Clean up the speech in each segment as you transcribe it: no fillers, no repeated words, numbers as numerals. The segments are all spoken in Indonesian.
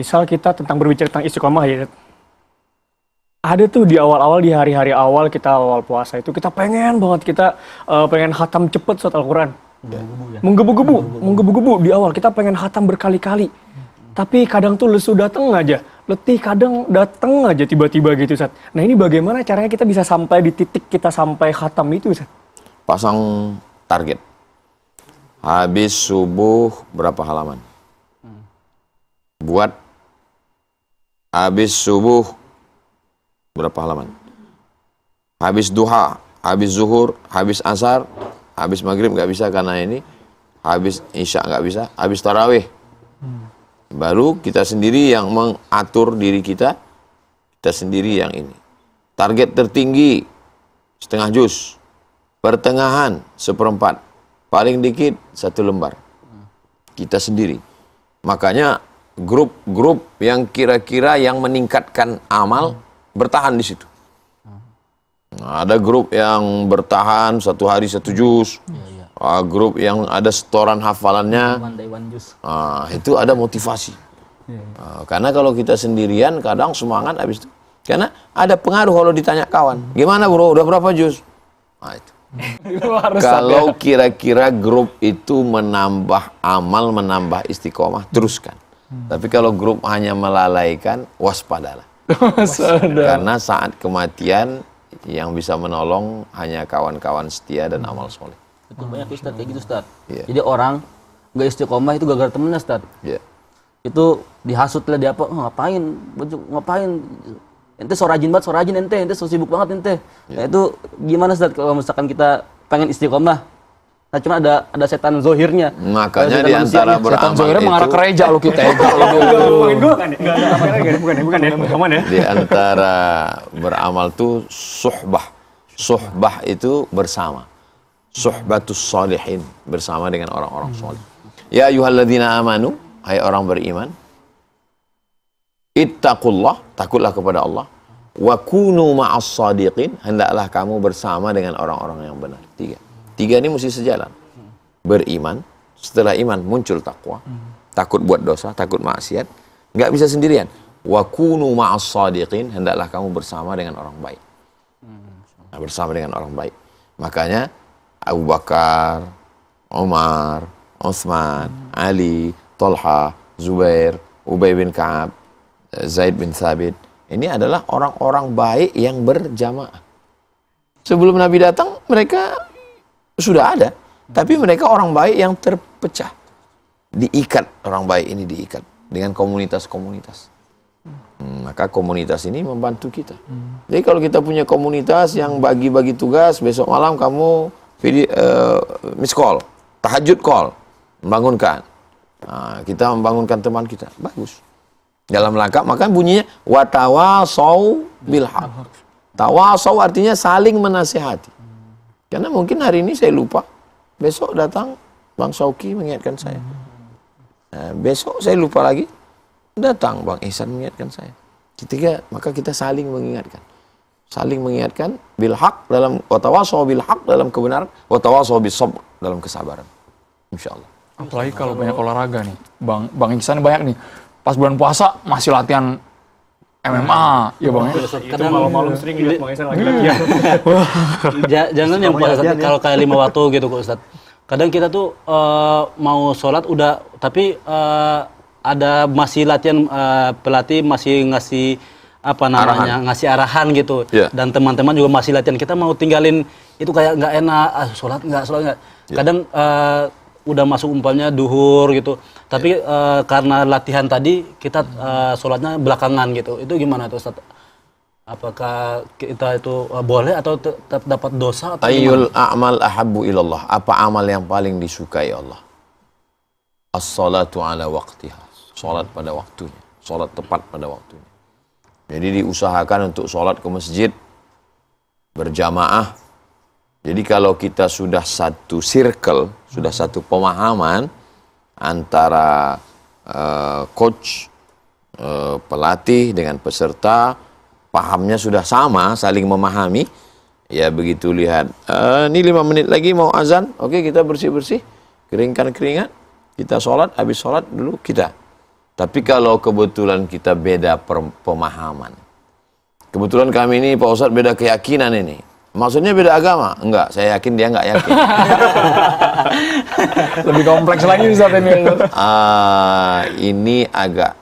misal kita tentang berbicara tentang istiqomah ya, ada tuh di awal-awal, di hari-hari awal kita awal puasa itu kita pengen banget, kita pengen khatam cepet surat Al-Quran. Menggebu-gebu di awal, kita pengen khatam berkali-kali. Tapi kadang tuh lesu datang aja, letih kadang datang aja tiba-tiba gitu, Ustaz. Nah ini bagaimana caranya kita bisa sampai di titik kita sampai khatam itu, Ustaz? Pasang target. Habis subuh berapa halaman? Buat habis subuh berapa halaman? Habis duha, habis zuhur, habis asar, habis maghrib nggak bisa karena ini, habis isya nggak bisa, habis tarawih. Baru kita sendiri yang mengatur diri kita sendiri yang ini. Target tertinggi setengah juz, pertengahan seperempat, paling dikit 1 lembar. Kita sendiri. Makanya grup-grup yang kira-kira yang meningkatkan amal bertahan di situ. Nah, ada grup yang bertahan 1 hari 1 juz. Grup yang ada setoran hafalannya, itu ada motivasi. Karena kalau kita sendirian kadang semangat habis itu. Karena ada pengaruh kalau ditanya kawan, gimana bro, udah berapa juz? Nah, itu. Kalau kira-kira grup itu menambah amal, menambah istiqomah, teruskan. Tapi kalau grup hanya melalaikan, waspadalah. Karena saat kematian yang bisa menolong hanya kawan-kawan setia dan amal soleh. Itu banyak Ustaz kayak gitu Ustaz. Yeah. Jadi orang nggak istiqomah itu gara-gara temennya Ustaz. Yeah. Itu dihasut lah dia apa, ngapain ente so rajin ente so sibuk banget ente. Yeah. Nah itu gimana Ustaz kalau misalkan kita pengen istiqomah? Nah cuma ada setan zohirnya. Makanya di antara beramal setan zohirnya mengarah ke reja lo kita. Bukan ya, aman ya. Di antara beramal tuh suhbah. Suhbah itu bersama. Suhbatus salihin, bersama dengan orang-orang soleh. Ya ayyuhalladzina amanu, hai orang beriman, ittaqullah, takutlah kepada Allah, wa kunu ma'as sadiqin, hendaklah kamu bersama dengan orang-orang yang benar. 3 ini mesti sejalan. Beriman, setelah iman muncul takwa, takut buat dosa, takut maksiat, nggak bisa sendirian. Wa kunu ma'as sadiqin, hendaklah kamu bersama dengan orang baik. Nah, bersama dengan orang baik. Makanya Abu Bakar, Umar, Utsman, Ali, Thalha, Zubair, Ubay bin Ka'ab, Zaid bin Thabit. Ini adalah orang-orang baik yang berjamaah. Sebelum Nabi datang, mereka sudah ada. Tapi mereka orang baik yang terpecah. Diikat, orang baik ini diikat dengan komunitas-komunitas. Maka komunitas ini membantu kita. Jadi kalau kita punya komunitas yang bagi-bagi tugas, besok malam kamu miss call, tahajud call, membangunkan. Nah, kita membangunkan teman kita, bagus. Dalam langkah, maka bunyinya watawasau bil haq. Tawasau artinya saling menasihati. Karena mungkin hari ini saya lupa, besok datang Bang Sauki mengingatkan saya. Nah, besok saya lupa lagi, datang Bang Ihsan mengingatkan saya. Ketiga, maka kita saling mengingatkan. Saling mengingatkan bil haq dalam watawasau bil haq dalam kebenaran, watawasau bis sabr dalam kesabaran. Insyaallah. Apalagi kalau banyak olahraga nih. Bang Ihsan banyak nih. Pas bulan puasa masih latihan MMA, ya Bang. Kadang malam-malam sering lihat Bang Ihsan lagi latihan. Jangan yang puasa kalau kayak 5 waktu gitu kok Ustaz. Kadang kita tuh mau sholat udah, tapi ada masih latihan, pelatih masih ngasih ngasih arahan gitu. Yeah. Dan teman-teman juga masih latihan. Kita mau tinggalin itu kayak nggak enak, sholat nggak. Yeah. Kadang udah masuk umpamanya duhur gitu. Tapi karena latihan tadi kita sholatnya belakangan gitu. Itu gimana tuh Ustaz? Apakah kita itu boleh atau tetap dapat dosa? Atau Ayyul a'mal ahabbu ilallah. Apa amal yang paling disukai Allah? As-salatu ala waqtiha. Salat pada waktunya. Salat tepat pada waktunya. Jadi diusahakan untuk sholat ke masjid berjamaah. Jadi kalau kita sudah satu circle, sudah satu pemahaman antara coach, pelatih dengan peserta, pahamnya sudah sama, saling memahami. Ya begitu lihat, ini 5 menit lagi mau azan, oke kita bersih-bersih, keringkan keringat, kita sholat, habis sholat dulu kita Tapi kalau kebetulan kita beda pemahaman, kebetulan kami ini Pak Ustadz beda keyakinan ini, maksudnya beda agama? Enggak, saya yakin dia enggak yakin. Lebih kompleks lagi Ustaz ini. Ini agak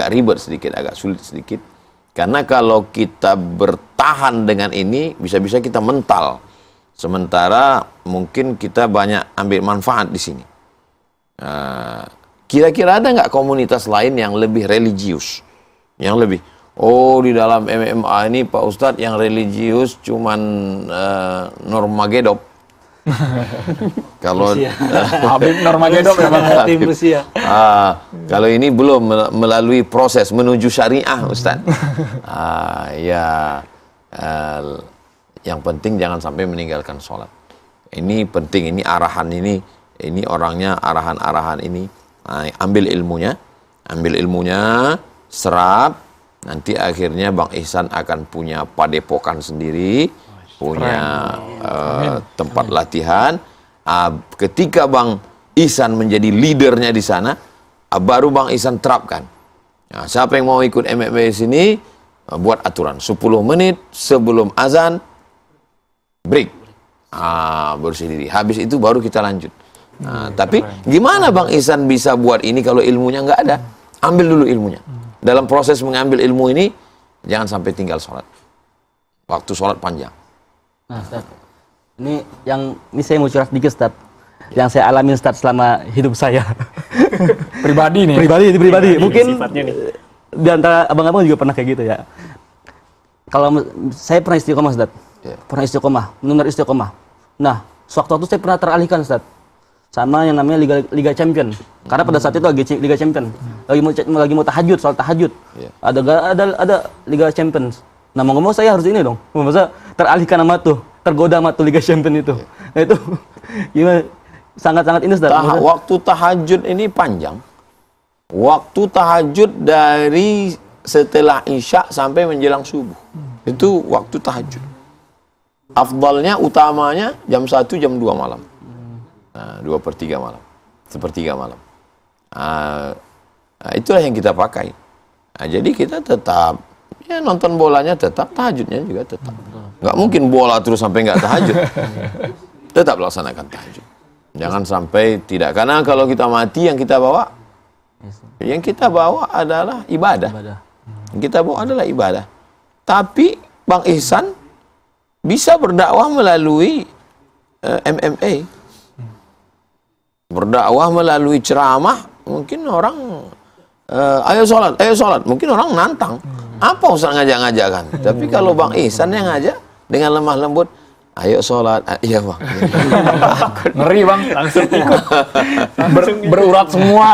ribet sedikit, agak sulit sedikit. Karena kalau kita bertahan dengan ini, bisa-bisa kita mental. Sementara mungkin kita banyak ambil manfaat di sini. Kira-kira ada nggak komunitas lain yang lebih religius? Yang lebih, oh di dalam MMA ini Pak Ustadz yang religius cuman Nurmagomedov. Kalau Habib Nurmagomedov ya Bang. Tim Rusia. Kalau ini belum melalui proses menuju syariah, Ustaz. Yang penting jangan sampai meninggalkan sholat. Ini penting, ini arahan ini orangnya arahan-arahan ini. Ambil ilmunya, serap. Nanti akhirnya Bang Ihsan akan punya padepokan sendiri, punya tempat latihan. Ketika Bang Ihsan menjadi leadernya di sana, baru Bang Ihsan terapkan. Nah, siapa yang mau ikut MMA sini, buat aturan 10 menit sebelum azan break, bersih diri. Habis itu baru kita lanjut. Tapi gimana Bang Ihsan bisa buat ini kalau ilmunya nggak ada? Ambil dulu ilmunya. Dalam proses mengambil ilmu ini, jangan sampai tinggal sholat. Waktu sholat panjang. Nah, Ustaz, ini saya mau curhat dikit, Ustaz. Yang saya alami, Ustaz, selama hidup saya. Pribadi nih. Pribadi. Mungkin sifatnya nih. di antara abang-abang juga pernah kayak gitu ya. Kalau saya pernah istiqomah, Ustaz. Pernah istiqomah, benar istiqomah. Nah, sewaktu-waktu saya pernah teralihkan, Ustaz, sama yang namanya Liga Champion. Karena pada saat itu lagi Liga Champion. Lagi mau tahajud, soal tahajud. Ada Liga Champions. Nah, mau ngomong saya harus ini dong. Masa teralihkan sama tuh, tergoda sama tuh Liga Champion itu. Nah, itu gimana? Sangat-sangat ini, Ustaz. Waktu tahajud ini panjang. Waktu tahajud dari setelah Isya sampai menjelang subuh. Itu waktu tahajud. Afdalnya, utamanya jam 1, jam 2 malam. 2/3 malam. Sepertiga malam. Itulah yang kita pakai. Jadi kita tetap, ya nonton bolanya tetap, tahajudnya juga tetap. Nggak mungkin bola terus sampai nggak tahajud. Tetap laksanakan tahajud. Jangan sampai tidak. Karena kalau kita mati, yang kita bawa adalah ibadah. Yang kita bawa adalah ibadah. Tapi Bang Ihsan bisa berdakwah melalui MMA. Berdakwah melalui ceramah, mungkin orang ayo sholat, mungkin orang nantang. Apa usah ngajak-ngajakan? Tapi kalau Bang Ihsan yang ngajak dengan lemah lembut, ayo sholat, iya Bang. Ngeri Bang, langsung ikut. Berurat semua.